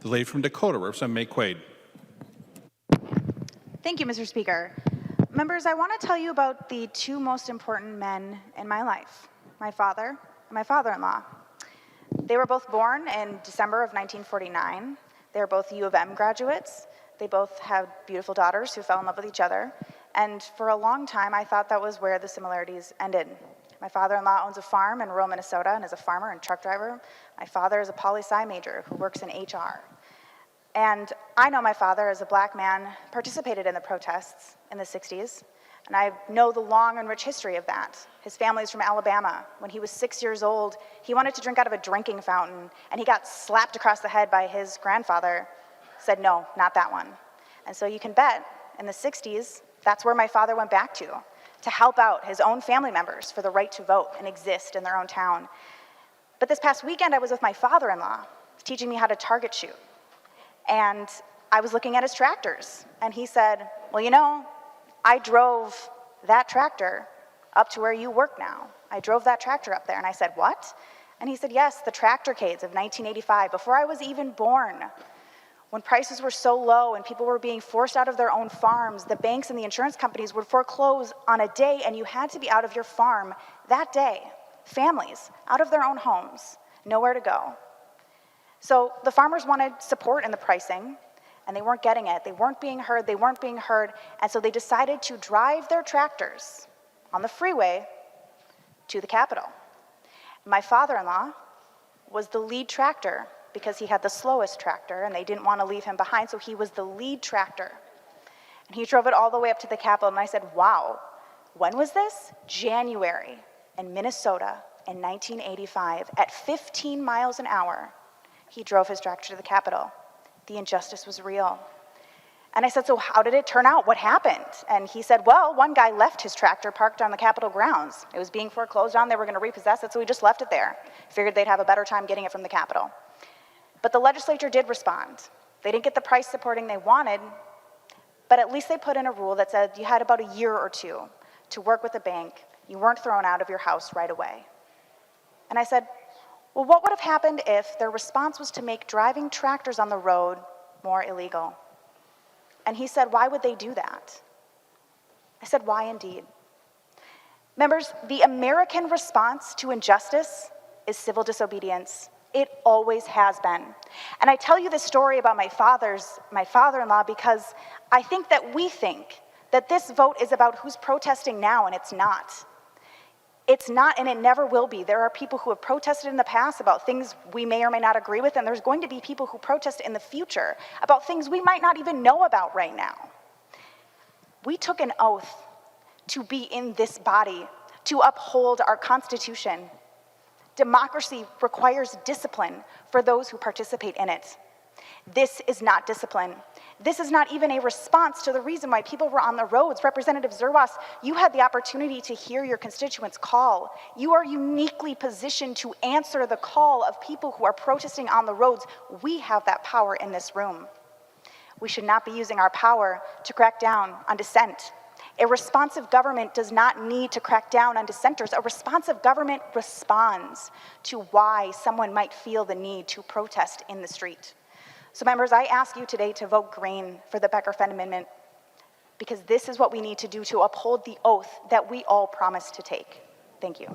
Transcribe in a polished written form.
The lady from Dakota, Representative Maye Quade. Thank you, Mr. Speaker. Members, I want to tell you about the two most important men in my life, my father and my father-in-law. They were both born in December of 1949. They were both U of M graduates. They both had beautiful daughters who fell in love with each other. And for a long time, I thought that was where the similarities ended. My father-in-law owns a farm in rural Minnesota and is a farmer and truck driver. My father is a poli-sci major who works in HR. And I know my father, as a black man, participated in the protests in the 60s, and I know the long and rich history of that. His family's from Alabama. When he was 6 years old, he wanted to drink out of a drinking fountain, and he got slapped across the head by his grandfather, said, no, not that one. And so you can bet, in the 60s, that's where my father went back to help out his own family members for the right to vote and exist in their own town. But this past weekend, I was with my father-in-law, teaching me how to target shoot. And I was looking at his tractors, and he said, well, you know, I drove that tractor up to where you work now. I drove that tractor up there. And I said, what? And he said, yes, the tractorcades of 1985, before I was even born, when prices were so low and people were being forced out of their own farms, the banks and the insurance companies would foreclose on a day, and you had to be out of your farm that day. Families, out of their own homes, nowhere to go. So the farmers wanted support in the pricing, and they weren't getting it. They weren't being heard, and so they decided to drive their tractors on the freeway to the Capitol. My father-in-law was the lead tractor because he had the slowest tractor, and they didn't want to leave him behind, so he was the lead tractor. And he drove it all the way up to the Capitol, and I said, wow, when was this? January in Minnesota in 1985 at 15 miles an hour. He drove his tractor to the Capitol. The injustice was real. And I said, so how did it turn out? What happened? And he said, well, one guy left his tractor parked on the Capitol grounds. It was being foreclosed on. They were going to repossess it, so he just left it there. Figured they'd have a better time getting it from the Capitol. But the legislature did respond. They didn't get the price supporting they wanted, but at least they put in a rule that said you had about a year or two to work with the bank. You weren't thrown out of your house right away. And I said, well, what would have happened if their response was to make driving tractors on the road more illegal? And he said, why would they do that? I said, why indeed? Members, the American response to injustice is civil disobedience. It always has been. And I tell you this story about my father-in-law because I think that this vote is about who's protesting now, and it's not. It's not, and it never will be. There are people who have protested in the past about things we may or may not agree with, and there's going to be people who protest in the future about things we might not even know about right now. We took an oath to be in this body, to uphold our Constitution. Democracy requires discipline for those who participate in it. This is not discipline. This is not even a response to the reason why people were on the roads. Representative Zerwas, you had the opportunity to hear your constituents' call. You are uniquely positioned to answer the call of people who are protesting on the roads. We have that power in this room. We should not be using our power to crack down on dissent. A responsive government does not need to crack down on dissenters. A responsive government responds to why someone might feel the need to protest in the street. So members, I ask you today to vote green for the Becker-Fenn Amendment because this is what we need to do to uphold the oath that we all promised to take. Thank you.